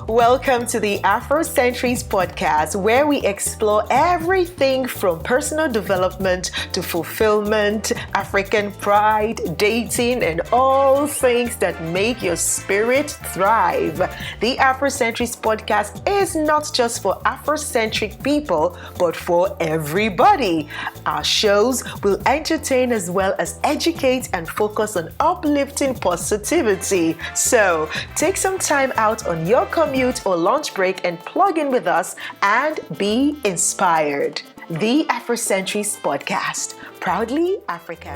Welcome to the AFROCENTRIST Podcast, where we explore everything from personal development to fulfillment, African pride, dating, and all things that make your spirit thrive. The AFROCENTRIST Podcast is not just for Afrocentric people, but for everybody. Our shows will entertain as well as educate and focus on uplifting positivity. So, take some time out on your commute or lunch break and plug in with us and be inspired. The AFROCENTRIST Podcast, proudly African.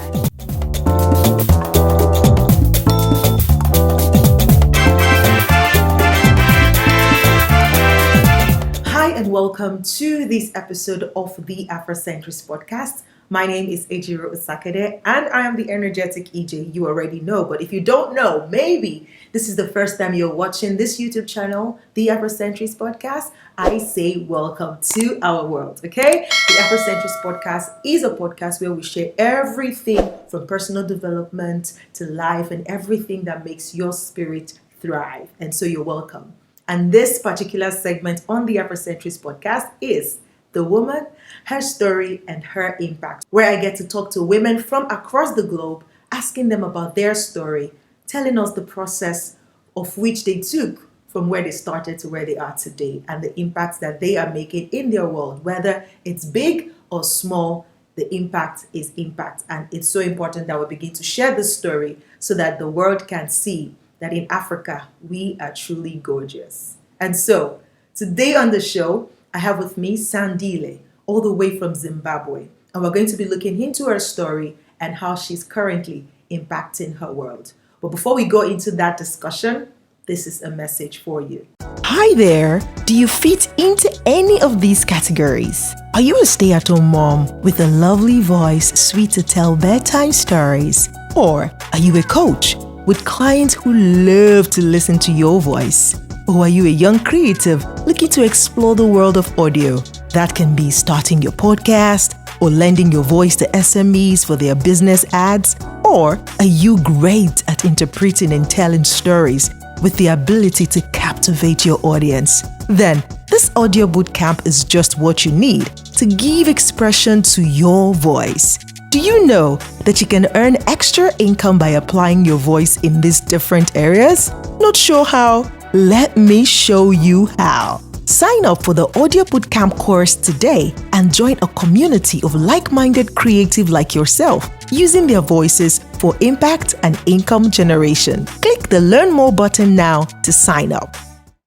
Hi and welcome to this episode of the AFROCENTRIST Podcast. My name is Ejiro Osakede and I am the energetic EJ you already know. But if you don't know, maybe this is the first time you're watching this YouTube channel, the AFROCENTRIST Podcast, I say welcome to our world, okay? The AFROCENTRIST Podcast is a podcast where we share everything from personal development to life and everything that makes your spirit thrive. And so you're welcome. And this particular segment on the AFROCENTRIST Podcast is The Woman, Her Story, and Her Impact, where I get to talk to women from across the globe, asking them about their story, telling us the process of which they took from where they started to where they are today and the impacts that they are making in their world, whether it's big or small. The impact is impact, and it's so important that we begin to share this story so that the world can see that in Africa we are truly gorgeous. And so today on the show I have with me Sandile, all the way from Zimbabwe, and we're going to be looking into her story and how she's currently impacting her world. But before we go into that discussion, this is a message for you. Hi there! Do you fit into any of these categories? Are you a stay-at-home mom with a lovely voice, sweet to tell bedtime stories? Or are you a coach with clients who love to listen to your voice? Or are you a young creative looking to explore the world of audio? That can be starting your podcast or lending your voice to SMEs for their business ads. Or are you great at interpreting and telling stories with the ability to captivate your audience? Then this audio bootcamp is just what you need to give expression to your voice. Do you know that you can earn extra income by applying your voice in these different areas? Not sure how? Let me show you how. Sign up for the Audio Bootcamp course today and join a community of like-minded creatives like yourself using their voices for impact and income generation. Click the Learn More button now to sign up.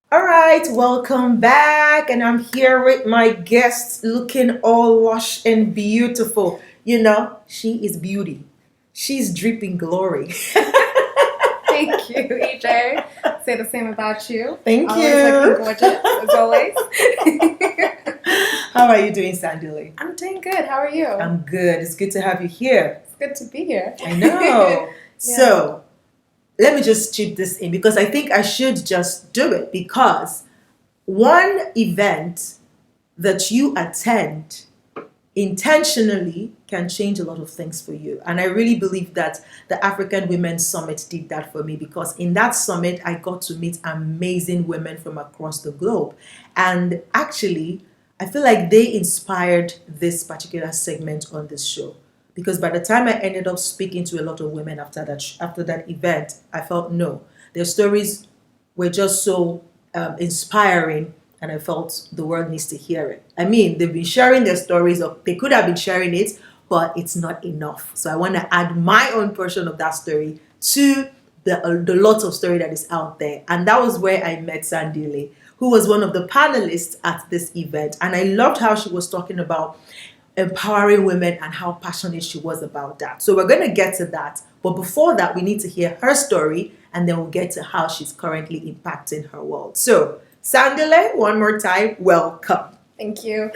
All right, welcome back. And I'm here with my guests looking all lush and beautiful. You know, she is beauty. She's dripping glory. Thank you, EJ. Say the same about you. Thank you. Always looking gorgeous, as always. How are you doing, Sandile? I'm doing good. How are you? I'm good. It's good to have you here. It's good to be here. I know. So, let me just chip this in because I think I should just do it because one event that you attend intentionally can change a lot of things for you. And I really believe that the African Women's Summit did that for me because in that summit, I got to meet amazing women from across the globe. And actually, I feel like they inspired this particular segment on this show. Because by the time I ended up speaking to a lot of women after that event, I felt no, their stories were just so inspiring. And I felt the world needs to hear it. I mean, they've been sharing their stories, or they could have been sharing it, but it's not enough. So I want to add my own portion of that story to the lot of story that is out there. And that was where I met Sandile, who was one of the panelists at this event. And I loved how she was talking about empowering women and how passionate she was about that. So we're going to get to that. But before that, we need to hear her story, and then we'll get to how she's currently impacting her world. So Sandile, one more time, welcome. Thank you.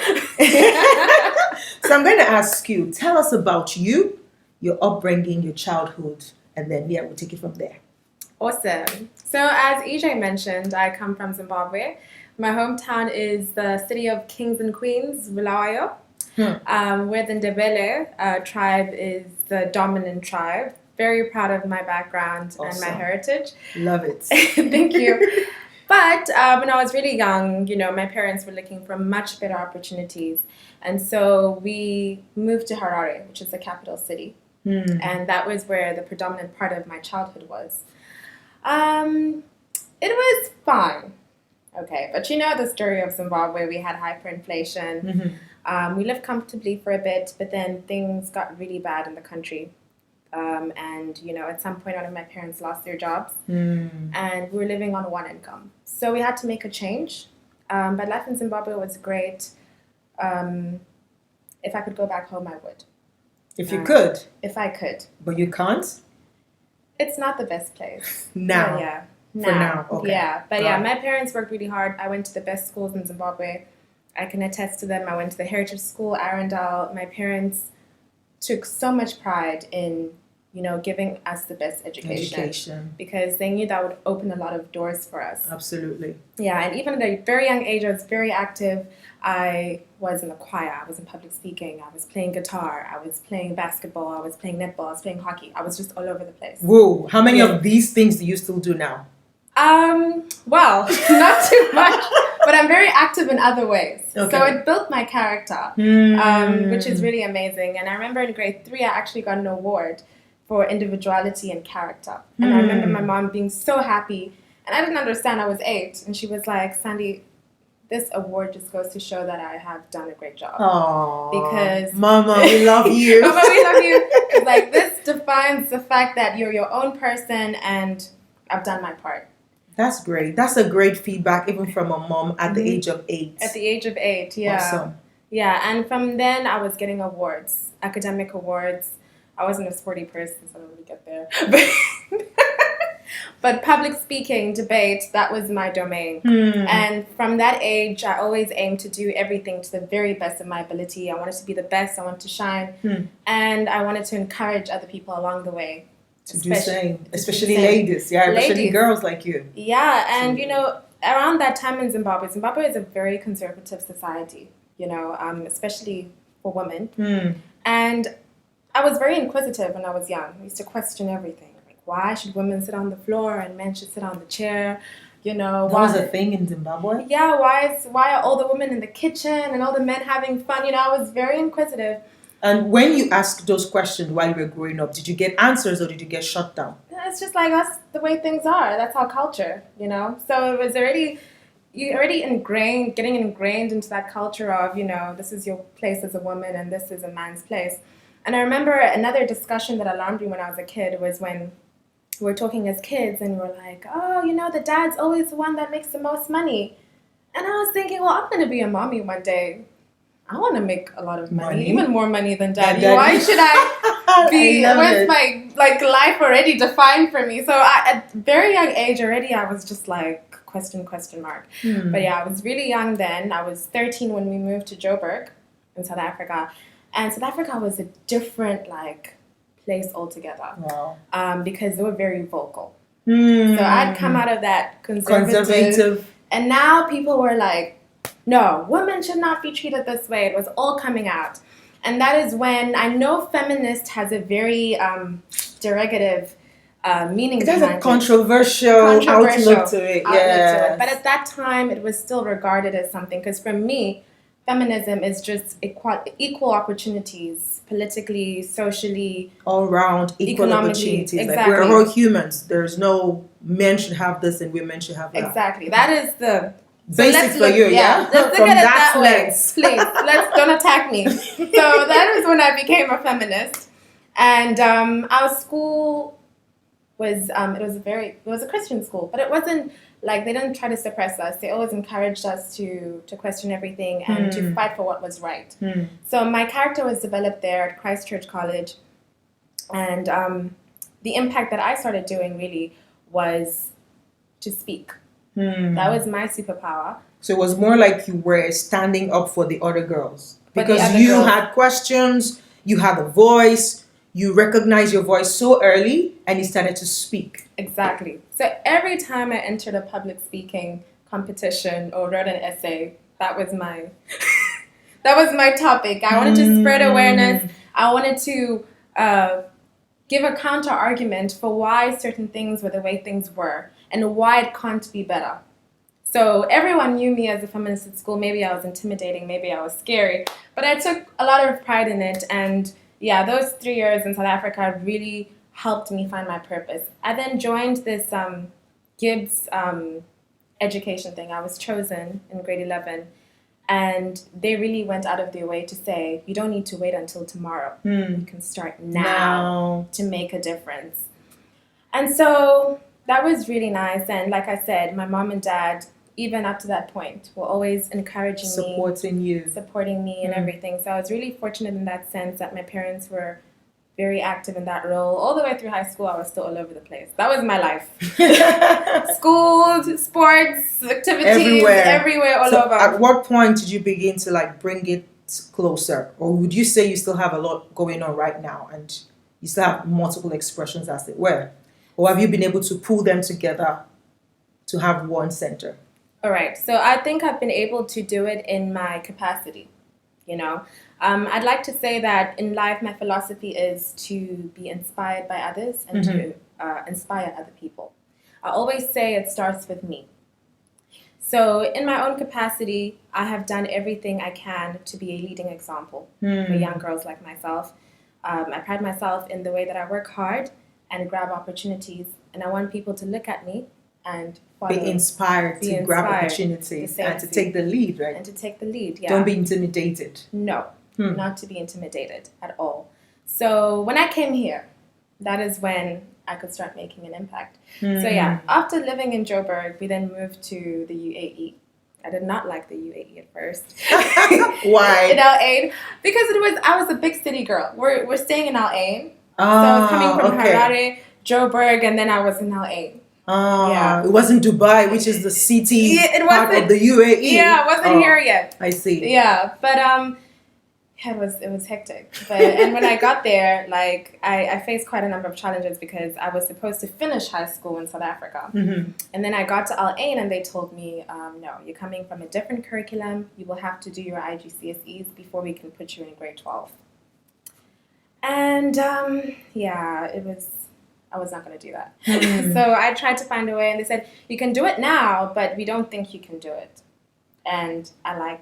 So I'm going to ask you, tell us about you, your upbringing, your childhood, and then we'll take it from there. Awesome. So as EJ mentioned, I come from Zimbabwe. My hometown is the city of Kings and Queens, Bulawayo. Where the Ndebele tribe is the dominant tribe. Very proud of my background and my heritage. Love it. Thank you. But when I was really young, my parents were looking for much better opportunities. And so we moved to Harare, which is the capital city. And that was where the predominant part of my childhood was. It was fine. Okay, but the story of Zimbabwe, we had hyperinflation. We lived comfortably for a bit, but then things got really bad in the country. And at some point, one of my parents lost their jobs, and we were living on one income. So we had to make a change. But life in Zimbabwe was great. If I could go back home, I would. If you could? If I could. But you can't? It's not the best place. Now? Yeah. For now, okay. Yeah, but my parents worked really hard. I went to the best schools in Zimbabwe. I can attest to them. I went to the Heritage School, Arundel. My parents took so much pride in, giving us the best education. Because they knew that would open a lot of doors for us. Absolutely. Yeah, and even at a very young age, I was very active. I was in the choir. I was in public speaking. I was playing guitar. I was playing basketball. I was playing netball. I was playing hockey. I was just all over the place. Whoa. How many of these things do you still do now? Well, not too much, but I'm very active in other ways. Okay. So it built my character, which is really amazing. And I remember in grade 3, I actually got an award for individuality and character. And I remember my mom being so happy. And I didn't understand. I was 8. And she was like, Sandy, this award just goes to show that I have done a great job. Aww. Because Mama, we love you. Mama, we love you. It's like, this defines the fact that you're your own person and I've done my part. That's great. That's a great feedback, even from a mom at the age of 8. At the age of 8, yeah. Awesome. Yeah, and from then I was getting awards, academic awards. I wasn't a sporty person, so I don't really get there. But public speaking, debate, that was my domain. And from that age, I always aimed to do everything to the very best of my ability. I wanted to be the best. I wanted to shine. And I wanted to encourage other people along the way. To do the same. Especially ladies. Yeah, especially girls like you. Yeah, and around that time in Zimbabwe is a very conservative society, especially for women. And I was very inquisitive when I was young. I used to question everything. Like, why should women sit on the floor and men should sit on the chair? That was a thing in Zimbabwe? Yeah, why are all the women in the kitchen and all the men having fun? I was very inquisitive. And when you asked those questions while you were growing up, did you get answers or did you get shut down? It's just like, that's the way things are. That's our culture, So it was getting ingrained into that culture of, this is your place as a woman and this is a man's place. And I remember another discussion that alarmed me when I was a kid was when we were talking as kids and we were like, the dad's always the one that makes the most money. And I was thinking, well, I'm going to be a mommy one day. I want to make a lot of money, even more money than daddy. Why should I be, where's my life already defined for me? So at a very young age already, I was just like, question mark. But yeah, I was really young then. I was 13 when we moved to Joburg in South Africa. And South Africa was a different place altogether. Wow. Because they were very vocal. So I'd come out of that conservative. And now people were like, no, women should not be treated this way. It was all coming out. And that is when I know feminist has a very derogative meaning. It has a controversial outlook to it. Yeah. But at that time, it was still regarded as something. Because for me, feminism is just equal opportunities, politically, socially. All around, equal opportunities. Exactly. We're all humans. There's no men should have this and women should have that. Exactly. That is the... basic for you, yeah? Let's look at it that way. Please, don't attack me. So that was when I became a feminist. And our school was, it was a Christian school, but it wasn't like, they didn't try to suppress us. They always encouraged us to question everything and to fight for what was right. So my character was developed there at Christchurch College. And the impact that I started doing really was to speak. That was my superpower. So it was more like you were standing up for the other girls. Because you had questions, you had a voice, you recognized your voice so early, and you started to speak. Exactly. So every time I entered a public speaking competition or wrote an essay, that was my topic. I wanted to spread awareness. I wanted to give a counter argument for why certain things were the way things were and why it can't be better. So everyone knew me as a feminist at school. Maybe I was intimidating, maybe I was scary, but I took a lot of pride in it. And yeah, those 3 years in South Africa really helped me find my purpose. I then joined this Gibbs education thing. I was chosen in grade 11. And they really went out of their way to say, you don't need to wait until tomorrow. You can start now to make a difference. And so that was really nice. And like I said, my mom and dad, even up to that point, were always encouraging me. Supporting me and everything. So I was really fortunate in that sense that my parents were very active in that role. All the way through high school, I was still all over the place. That was my life. School, sports, activities, everywhere, all over. At what point did you begin to bring it closer? Or would you say you still have a lot going on right now and you still have multiple expressions as it were? Or have you been able to pull them together to have one center? All right. So I think I've been able to do it in my capacity, I'd like to say that in life, my philosophy is to be inspired by others and to inspire other people. I always say it starts with me. So in my own capacity, I have done everything I can to be a leading example for young girls like myself. I pride myself in the way that I work hard and grab opportunities, and I want people to look at me and follow. Be inspired to grab opportunities and to take the lead, right? And to take the lead, yeah. Don't be intimidated. No, not to be intimidated at all. So when I came here, that is when I could start making an impact. So yeah, after living in Joburg, we then moved to the UAE. I did not like the UAE at first. Why? In Al Ain, because I was a big city girl. We're staying in Al Ain. So I was coming from Harare, Joburg, and then I was in Al Ain. It wasn't Dubai, which is the city part of the UAE. Yeah, it wasn't here yet. I see. Yeah, but it was hectic. But and when I got there, I faced quite a number of challenges because I was supposed to finish high school in South Africa, and then I got to Al Ain and they told me, no, you're coming from a different curriculum. You will have to do your IGCSEs before we can put you in grade 12. And I was not going to do that. So I tried to find a way, and they said, you can do it now, but we don't think you can do it. And I like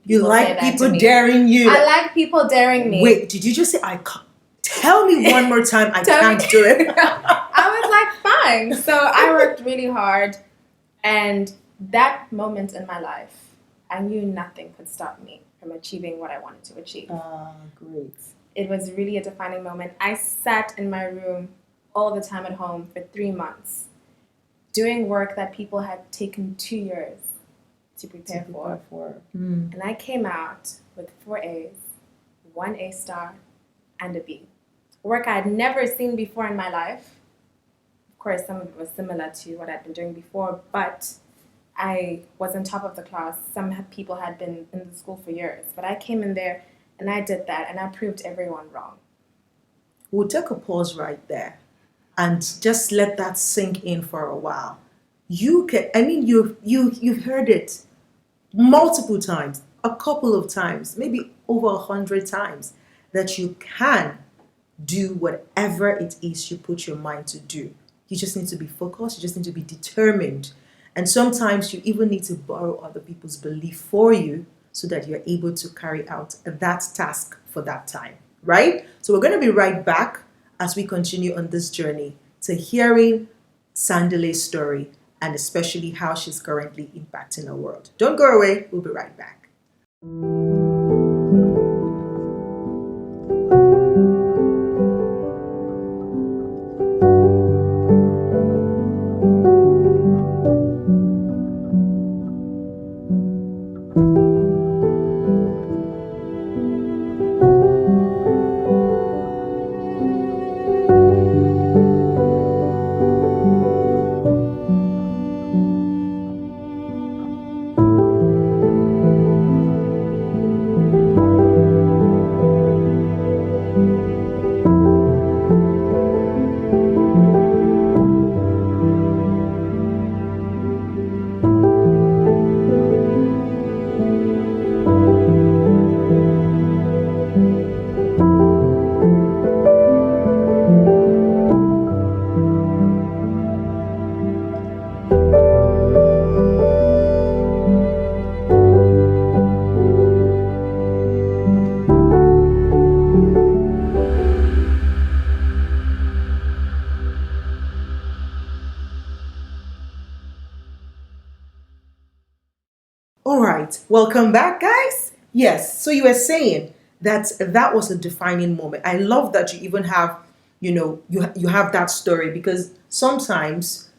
You like people daring you. I like people daring me. Wait, did you just say I can't? Tell me one more time I can't do it. I was like, fine. So I worked really hard, and that moment in my life, I knew nothing could stop me from achieving what I wanted to achieve. Great. It was really a defining moment. I sat in my room all the time at home for 3 months, doing work that people had taken 2 years to prepare for. And I came out with 4 A's, 1 A star, and a B. Work I had never seen before in my life. Of course, some of it was similar to what I'd been doing before, but I was on top of the class. Some people had been in the school for years, but I came in there and I did that, and I proved everyone wrong. We'll take a pause right there and just let that sink in for a while. You've heard it multiple times, a couple of times, maybe over 100 times, that you can do whatever it is you put your mind to do. You just need to be focused. You just need to be determined. And sometimes you even need to borrow other people's belief for you so that you're able to carry out that task for that time, right? So we're going to be right back as we continue on this journey to hearing Sandile's story and especially how she's currently impacting the world. Don't go away. We'll be right back. All right, welcome back, guys. Yes, so you were saying that that was a defining moment. I love that you even have, you have that story because sometimes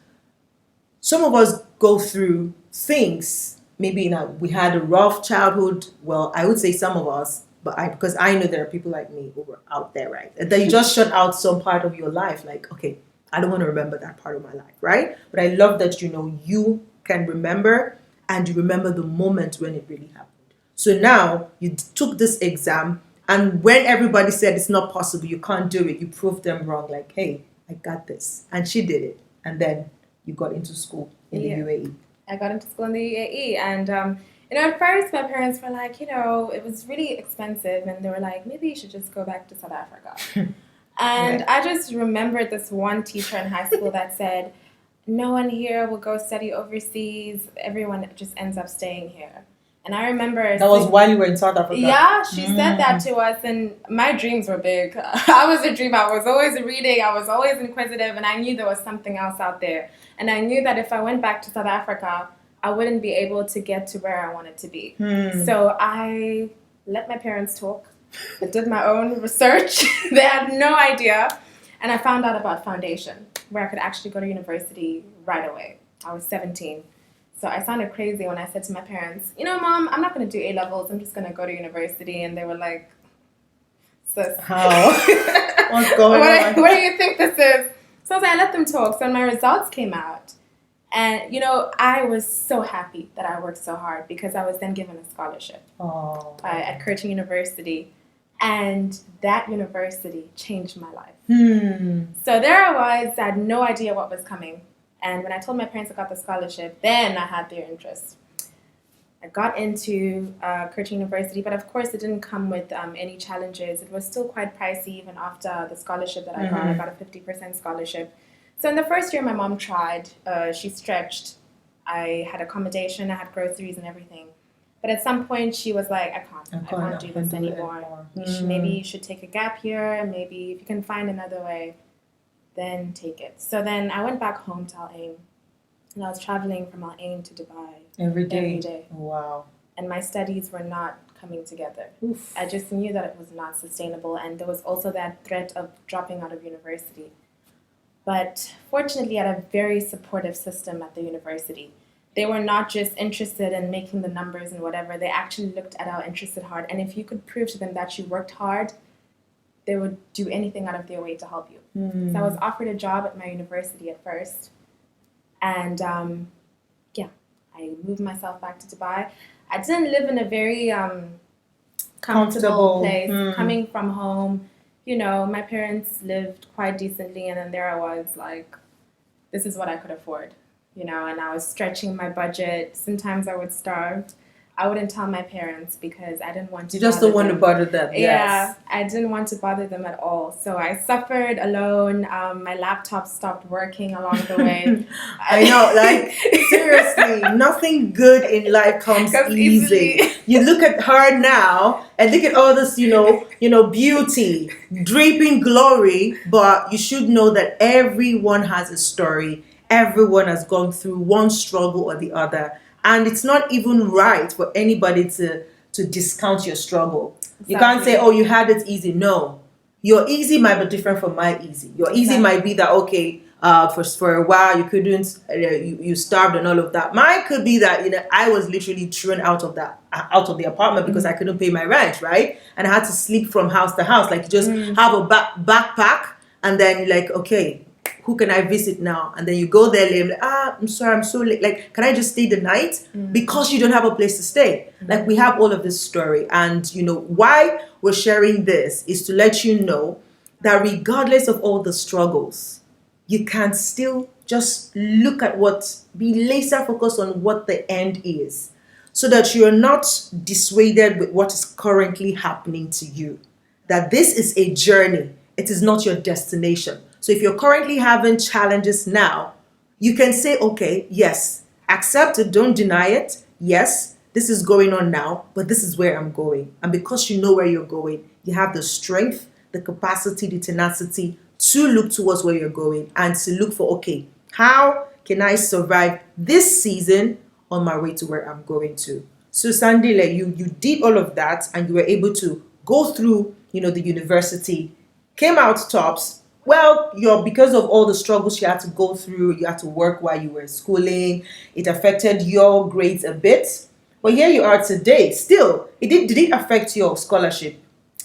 some of us go through things. Maybe we had a rough childhood. Well, I would say some of us, but because I know there are people like me who were out there, right? That you just shut out some part of your life. Like, okay, I don't want to remember that part of my life, right? But I love that you can remember and you remember the moment when it really happened. So now you took this exam, and when everybody said it's not possible, you can't do it, you proved them wrong. Like, hey, I got this, and she did it, and then you got into school in the UAE. I got into school in the UAE, and at first my parents were like, it was really expensive, and they were like, maybe you should just go back to South Africa. And I just remembered this one teacher in high school that said, no one here will go study overseas. Everyone just ends up staying here. And I remember... That was while you were in South Africa? Yeah, she said that to us, and my dreams were big. I was a dreamer. I was always reading. I was always inquisitive, and I knew there was something else out there. And I knew that if I went back to South Africa, I wouldn't be able to get to where I wanted to be. So I let my parents talk. I did my own research. They had no idea. And I found out about foundation, where I could actually go to university right away. I was 17. So I sounded crazy when I said to my parents, Mom, I'm not going to do A-levels. I'm just going to go to university. And they were like, sis. How? What's going on? What do you think this is? So I let them talk. So my results came out. And, I was so happy that I worked so hard because I was then given a scholarship at Curtin University. And that university changed my life. So there I was. I had no idea what was coming. And when I told my parents I got the scholarship, then I had their interest. I got into Curtin University, but of course it didn't come with any challenges. It was still quite pricey even after the scholarship that I got. I got a 50% scholarship. So in the first year my mom tried. She stretched. I had accommodation, I had groceries and everything. But at some point she was like, I can't do this anymore. Maybe you should take a gap year. Maybe if you can find another way, then take it. So then I went back home to Al Ain, and I was traveling from Al Ain to Dubai every day. Wow. And my studies were not coming together. Oof. I just knew that it was not sustainable, and there was also that threat of dropping out of university. But fortunately, I had a very supportive system at the university. They were not just interested in making the numbers and whatever. They actually looked at our interested hard, and if you could prove to them that you worked hard, they would do anything out of their way to help you. So I was offered a job at my university at first. And I moved myself back to Dubai. I didn't live in a very comfortable place. Coming from home, my parents lived quite decently. And then there I was like, this is what I could afford, and I was stretching my budget. Sometimes I would starve. I wouldn't tell my parents because I didn't want to. You just don't want to bother them. Yeah, I didn't want to bother them at all. So I suffered alone. My laptop stopped working along the way. I know, like seriously, nothing good in life comes easy. You look at her now and look at all this, beauty, draping glory. But you should know that everyone has a story. Everyone has gone through one struggle or the other. And it's not even right for anybody to discount your struggle. Exactly. You can't say, oh, you had it easy. No. Your easy might be different from my easy. Your easy might be that, okay, for a while you couldn't, you starved and all of that. Mine could be that, I was literally thrown out of the apartment because I couldn't pay my rent, right? And I had to sleep from house to house. Like, you just have a backpack and then you're like, okay, who can I visit now? And then you go there late, like, I'm sorry, I'm so late. Like, can I just stay the night? Because you don't have a place to stay. Like, we have all of this story. And, why we're sharing this is to let you know that regardless of all the struggles, you can still just be laser focused on what the end is, so that you're not dissuaded with what is currently happening to you. That this is a journey. It is not your destination. So if you're currently having challenges now, you can say, okay, yes, accept it, don't deny it. Yes, this is going on now, but this is where I'm going. And because you know where you're going, you have the strength, the capacity, the tenacity to look towards where you're going and to look for, okay, how can I survive this season on my way to where I'm going to. So Sandile, you did all of that and you were able to go through, the university, came out tops. Well, because of all the struggles you had to go through, you had to work while you were schooling. It affected your grades a bit. But here you are today. Still, did it affect your scholarship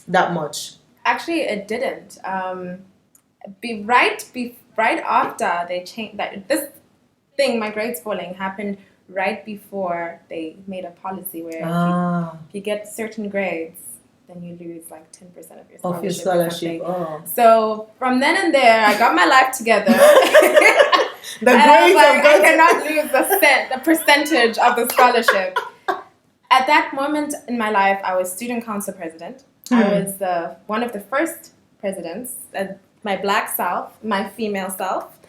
that much? Actually, it didn't. Right after they changed that, this thing, my grades falling, happened right before they made a policy where if you get certain grades, then you lose like 10% of your scholarship. Of your scholarship. Oh. So from then and there, I got my life together. I cannot lose the percentage of the scholarship. At that moment in my life, I was student council president. I was one of the first presidents, my black self, my female self.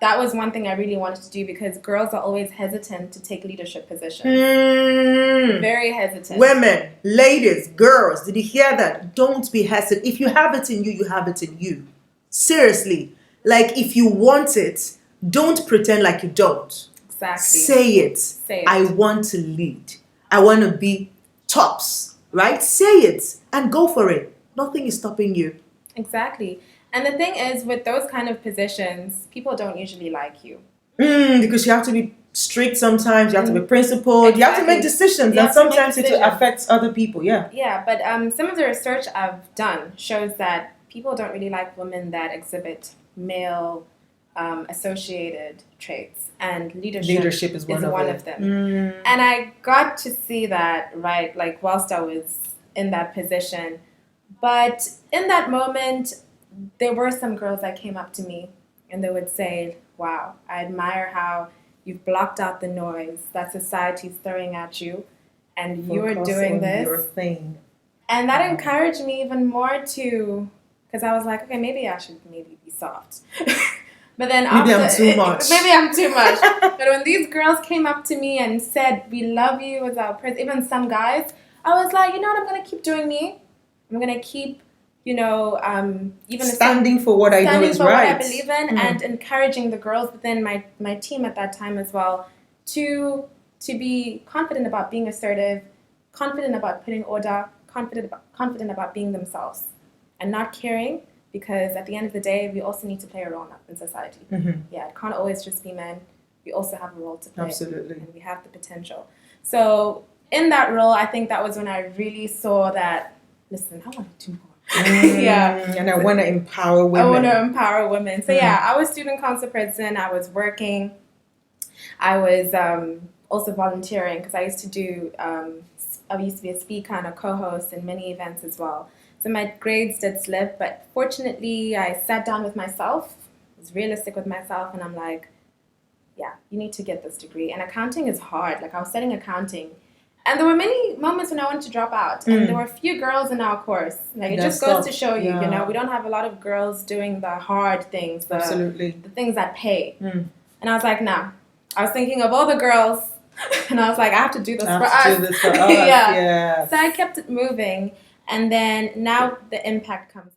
That was one thing I really wanted to do because girls are always hesitant to take leadership positions. Very hesitant. Women, ladies, girls, did you hear that? Don't be hesitant. If you have it in you, you have it in you. Seriously. Like, if you want it, don't pretend like you don't. Exactly. Say it. I want to lead. I want to be tops, right? Say it and go for it. Nothing is stopping you. Exactly. And the thing is, with those kind of positions, people don't usually like you. Because you have to be strict sometimes, you have to be principled, Exactly. you have to make decisions, and sometimes it affects other people, yeah. Yeah, but some of the research I've done shows that people don't really like women that exhibit male associated traits, and leadership is one of them. And I got to see that, right, like whilst I was in that position. But in that moment, there were some girls that came up to me and they would say, wow, I admire how you've blocked out the noise that society's throwing at you and you're doing this. Your thing. And that encouraged me even more to, because I was like, okay, maybe I should be soft. But then maybe I'm too much. But when these girls came up to me and said, we love you as our president, even some guys, I was like, you know what, I'm going to keep doing me. I'm going to keep, even standing for what I know is right. What I believe in, and encouraging the girls within my team at that time as well to be confident about being assertive, confident about putting order, confident about being themselves, and not caring, because at the end of the day, we also need to play a role in society. Yeah, it can't always just be men. We also have a role to play. Absolutely. And we have the potential. So in that role, I think that was when I really saw that, listen, I want to do more. And I want to empower women. So I was student council president. I was working. I was also volunteering because I used to be a speaker and a co-host in many events as well. So my grades did slip, but fortunately I sat down with myself, was realistic with myself, and I'm like, yeah, you need to get this degree. And accounting is hard. Like, I was studying accounting. And there were many moments when I wanted to drop out. And there were a few girls in our course. Like, it just goes to show you, we don't have a lot of girls doing the hard things. The things that pay. And I was like, nah. I was thinking of all the girls. And I was like, I have to do this for us. Yeah. So I kept it moving. And then now the impact comes.